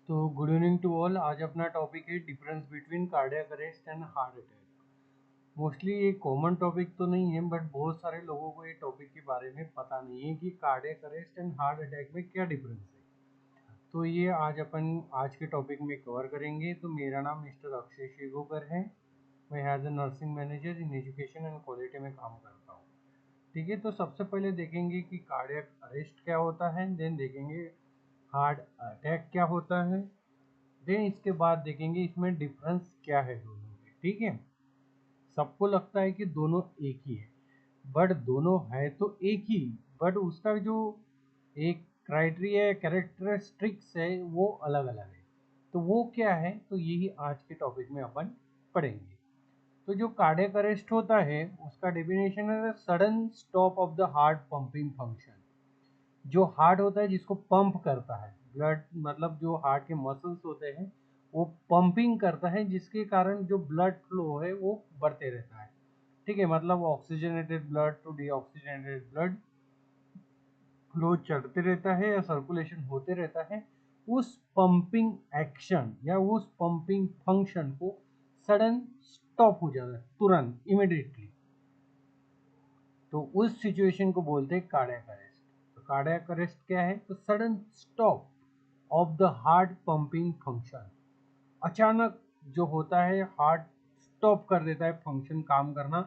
तो good evening to all. आज अपना टॉपिक है difference between cardiac arrest and heart attack. Mostly ये कॉमन टॉपिक तो नहीं है, बट बहुत सारे लोगों को ये टॉपिक के बारे में पता नहीं है कि cardiac arrest and heart attack में क्या डिफरेंस है। तो ये आज अपन आज के टॉपिक में कवर करेंगे। तो मेरा नाम मिस्टर अक्षय शेगोकर है। मैं as a nursing manager in education and quality में काम करता हूँ। ठीक है, तो सबसे पहले देखेंगे कि कार्डियक अरेस्ट क्या होता है, देन देखेंगे हार्ट अटैक क्या होता है, देन इसके बाद देखेंगे इसमें डिफरेंस क्या है दोनों में। ठीक है, सबको लगता है कि दोनों एक ही है, बट दोनों है तो एक ही, बट उसका जो एक क्राइटेरिया या कैरेक्टरिस्टिक्स है वो अलग अलग है। तो वो क्या है, तो यही आज के टॉपिक में अपन पढ़ेंगे। तो जो कार्डियक अरेस्ट होता है उसका डेफिनेशन है sudden stop of the heart pumping function. जो हार्ट होता है जिसको पंप करता है ब्लड, मतलब जो हार्ट के मसल्स होते हैं वो पंपिंग करता है, जिसके कारण जो ब्लड फ्लो है वो बढ़ते रहता है। ठीक है, मतलब oxygenated blood to deoxygenated blood flow चढ़ते रहता है या सर्कुलेशन होते रहता है। उस पंपिंग एक्शन या उस पंपिंग फंक्शन को सडन स्टॉप हो जाता है, तुरंत, इमिडिएटली। तो उस सिचुएशन को बोलते हैं कार्डियक अरेस्ट। तो कार्डियक अरेस्ट क्या है, तो sudden stop of the heart pumping function. अचानक जो होता है हार्ट स्टॉप कर देता है, फंक्शन काम करना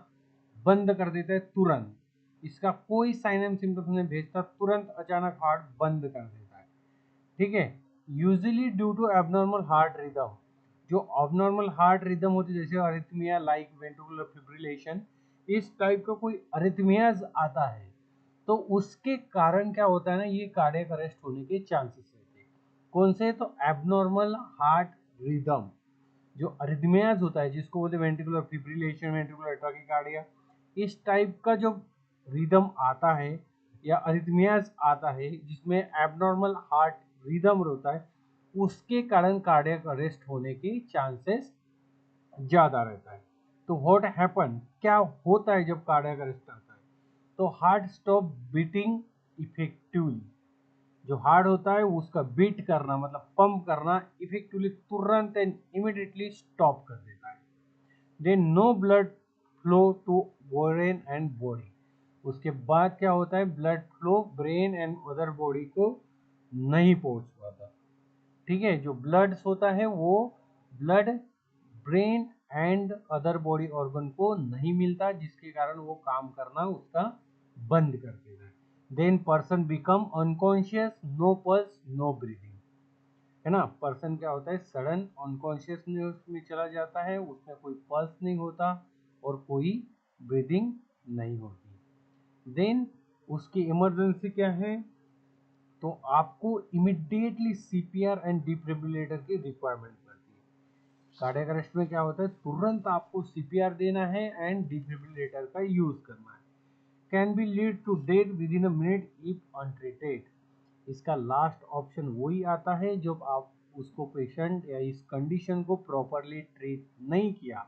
बंद कर देता है तुरंत। इसका कोई साइन एंड सिम्टम्स नहीं भेजता, तुरंत अचानक हार्ट बंद कर देता है। ठीक है, usually due to abnormal heart rhythm. जो अबनॉर्मल हार्ट रिदम होती है जैसे अरिथमिया लाइक वेंट्रिकुलर फिब्रिलेशन, इस टाइप का कोई अरिथमियाज आता है तो उसके कारण क्या होता है ना, ये कार्डियक अरेस्ट होने के चांसेस रहते हैं। कौन से, तो एबनॉर्मल हार्ट रिदम, जो अरिथमियाज होता है जिसको बोलते हैं वेंट्रिकुलर फिब्रिलेशन, वेंट्रिकुलर टैकीकार्डिया, इस टाइप का जो रिदम आता है या अरिथमियाज आता है जिसमें एबनॉर्मल हार्ट रिदम होता है, उसके कारण कार्डियक अरेस्ट होने के चांसेस ज़्यादा रहता है। तो व्हाट हैपन, क्या होता है जब कार्डियक अरेस्ट आता है, तो हार्ट स्टॉप बीटिंग इफेक्टिवली। जो हार्ट होता है उसका बीट करना मतलब पंप करना इफेक्टिवली तुरंत एंड इमिडिएटली स्टॉप कर देता है। Then no blood flow to brain and body. उसके बाद क्या होता है, blood flow brain and other body को नहीं पहुंच पाता। ठीक है, जो ब्लड होता है वो blood brain and other body organ को नहीं मिलता, जिसके कारण वो काम करना उसका बंद कर देता है। Then person become unconscious, no pulse no breathing. है ना, पर्सन क्या होता है, सडन अनकॉन्शियसनेस में चला जाता है, उसमें कोई पल्स नहीं होता और कोई ब्रीदिंग नहीं होती। देन उसकी इमरजेंसी क्या है, तो आपको इमिडिएटली सीपीआर एंड डिफिब्रिलेटर की रिक्वायरमेंट पड़ती है। कार्डियक अरेस्ट में क्या होता है, तुरंत आपको सीपीआर देना है एंड डिफिब्रिलेटर का यूज करना है। Can be lead to death within a minute if untreated. इसका लास्ट ऑप्शन वही आता है जब आप उसको पेशेंट या इस कंडीशन को प्रॉपरली ट्रीट नहीं किया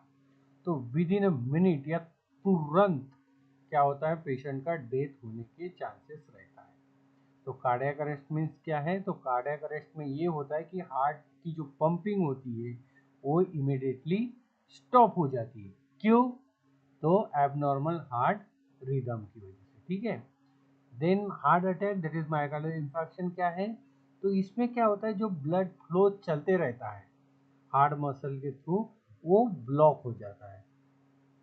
तो विद इन अ मिनट या तुरंत क्या होता है, पेशेंट का डेथ होने के चांसेस रहता है। तो कार्डियक अरेस्ट मीन्स क्या है, तो कार्डियक अरेस्ट में ये होता है कि हार्ट की जो पंपिंग होती है वो इमिडिएटली स्टॉप हो जाती है। क्यों, तो एबनॉर्मल हार्ट रिदम की वजह से। ठीक है, then heart attack that is myocardial infarction क्या है, तो इसमें क्या होता है, जो ब्लड फ्लो चलते रहता है हार्ट मसल के थ्रू वो ब्लॉक हो जाता है।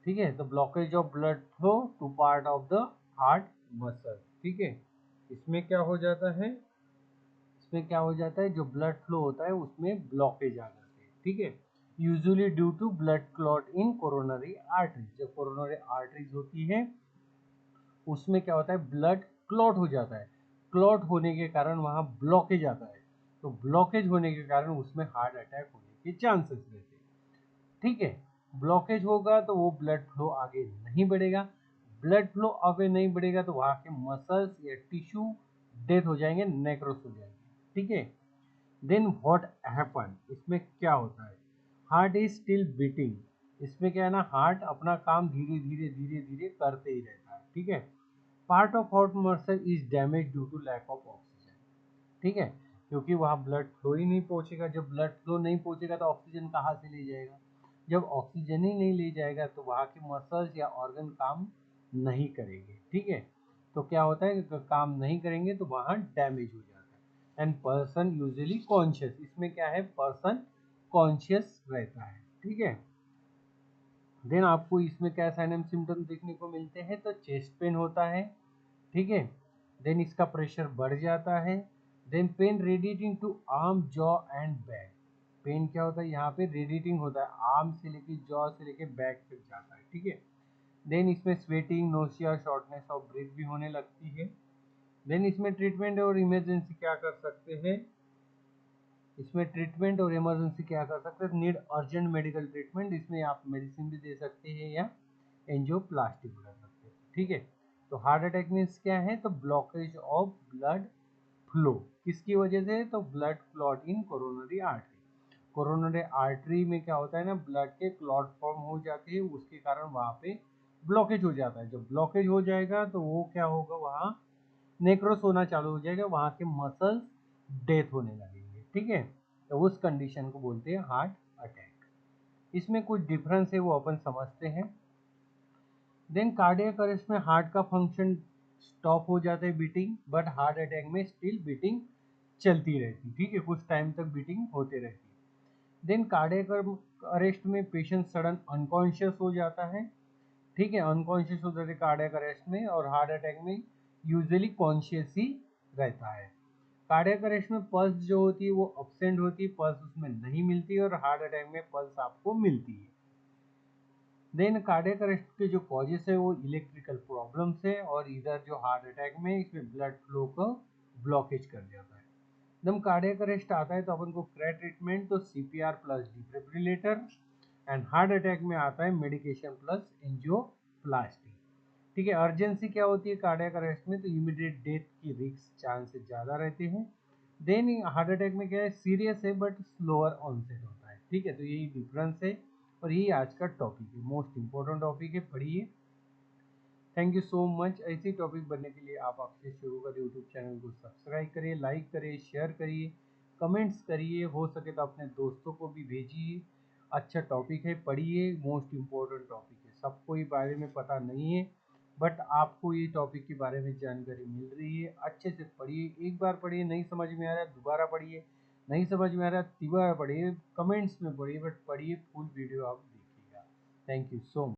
ठीक है, तो blockage of blood flow to part of the heart muscle. ठीक है, इसमें क्या हो जाता है, इसमें क्या हो जाता है, जो ब्लड फ्लो होता है उसमें ब्लॉकेज आ जाते हैं। ठीक है, usually due to blood clot in coronary arteries. जो कोरोनरी आर्टरीज होती है उसमें क्या होता है, ब्लड क्लॉट हो जाता है, क्लॉट होने के कारण वहाँ ब्लॉकेज आता है, तो ब्लॉकेज होने के कारण उसमें हार्ट अटैक होने के चांसेस रहते हैं। ठीक है, ब्लॉकेज होगा तो वो ब्लड फ्लो आगे नहीं बढ़ेगा, ब्लड फ्लो आगे नहीं बढ़ेगा तो वहाँ के मसल्स या टिश्यू डेथ हो जाएंगे, नेक्रोस हो जाएंगे। ठीक है, देन व्हाट हैपन, इसमें क्या होता है, हार्ट इज स्टिल बीटिंग। इसमें क्या है ना, हार्ट अपना काम धीरे धीरे धीरे धीरे करते ही रहता है। ठीक है, part of heart muscle is damage due to lack of oxygen. ठीक है, क्योंकि वहाँ ब्लड फ्लो ही नहीं पहुँचेगा। जब ब्लड फ्लो नहीं पहुँचेगा तो ऑक्सीजन कहाँ से ले जाएगा? जब ऑक्सीजन ही नहीं ले जाएगा तो वहाँ के मसल्स या ऑर्गन काम नहीं करेंगे, ठीक है। तो क्या होता है कि काम नहीं करेंगे तो वहाँ डैमेज हो जाता है। एंड पर्सन यूजुअली कॉन्शियस, इसमें क्या है, पर्सन कॉन्शियस रहता है, ठीक है। देन आपको इसमें क्या साइन एंड सिम्टम्स देखने को मिलते हैं, तो चेस्ट पेन होता है, ठीक है। देन इसका प्रेशर बढ़ जाता है। Then pain radiating to arm, jaw and back. Pain क्या होता है, यहाँ पे रेडिएटिंग होता है, आर्म से लेके जॉ से लेके बैक तक जाता है, ठीक है। देन इसमें sweating, nausea, shortness of breath भी होने लगती है। देन इसमें ट्रीटमेंट और इमरजेंसी क्या कर सकते हैं, इसमें ट्रीटमेंट और इमरजेंसी क्या कर सकते हैं, नीड अर्जेंट मेडिकल ट्रीटमेंट, इसमें आप मेडिसिन भी दे सकते हैं या एंजियोप्लास्टी भी कर सकते हैं, ठीक है। तो हार्ट अटैक मीन्स क्या है, तो ब्लॉकेज ऑफ ब्लड फ्लो, किसकी वजह से, तो blood clot in coronary artery. Coronary artery में क्या होता है ना, ब्लड के क्लॉट फॉर्म हो जाते हैं, उसके कारण वहाँ पे ब्लॉकेज हो जाता है। जब ब्लॉकेज हो जाएगा तो वो क्या होगा, वहाँ नेक्रोस होना चालू हो जाएगा, वहाँ के मसल्स डेथ होने लगेंगे, ठीक है। तो उस कंडीशन को बोलते हैं हार्ट अटैक। इसमें कुछ डिफरेंस है वो अपन समझते हैं। देन कार्डियक अरेस्ट में हार्ट का फंक्शन स्टॉप हो जाता है बीटिंग, बट हार्ट अटैक में स्टिल बीटिंग चलती रहती, ठीक है, कुछ टाइम तक बीटिंग होते रहती है। देन कार्डियक अरेस्ट में पेशेंट सडन अनकॉन्शियस हो जाता है, ठीक है, अनकॉन्शियस हो जाते कार्डियक अरेस्ट में, और हार्ट अटैक में यूजुअली कॉन्शियस ही रहता है। कार्डियक अरेस्ट में पल्स जो होती है वो अब्सेंट होती है, पल्स उसमें नहीं मिलती, और हार्ट अटैक में पल्स आपको मिलती है। देन कार्डियक अरेस्ट के जो कॉजेस है वो इलेक्ट्रिकल प्रॉब्लम्स है, और इधर जो हार्ट अटैक में इसमें ब्लड फ्लो को ब्लॉकेज कर जाता है। जब कार्डियक अरेस्ट आता है तो अपन को क्या ट्रीटमेंट, तो CPR plus defibrillator, and heart attack में आता है मेडिकेशन प्लस एंजियोप्लास्टी, ठीक है। अर्जेंसी क्या होती है कार्डियक अरेस्ट में, तो इमीडिएट डेथ की रिस्क चांसेस ज़्यादा रहते हैं। देन हार्ट अटैक में क्या है, सीरियस है बट स्लोअर ऑनसेट होता है, ठीक है। तो यही डिफरेंस है, और यही आज का टॉपिक है, मोस्ट इंपॉर्टेंट टॉपिक है, पढ़िए। Thank you so much. ऐसी टॉपिक बनने के लिए आप आपसे शुरू करें, यूट्यूब चैनल को सब्सक्राइब करिए, लाइक करिए, शेयर करिए, कमेंट्स करिए, हो सके तो अपने दोस्तों को भी भेजिए। अच्छा टॉपिक है, पढ़िए, मोस्ट इम्पोर्टेंट टॉपिक है, सबको ये बारे में पता नहीं है, बट आपको ये टॉपिक के बारे में जानकारी मिल रही है। अच्छे से पढ़िए, एक बार पढ़िए, नहीं समझ में आ रहा है दोबारा पढ़िए, नहीं समझ में आ रहा है तिबारा पढ़िए, कमेंट्स में पढ़िए, बट पढ़िए, फुल वीडियो आप देखिएगा। Thank you so much.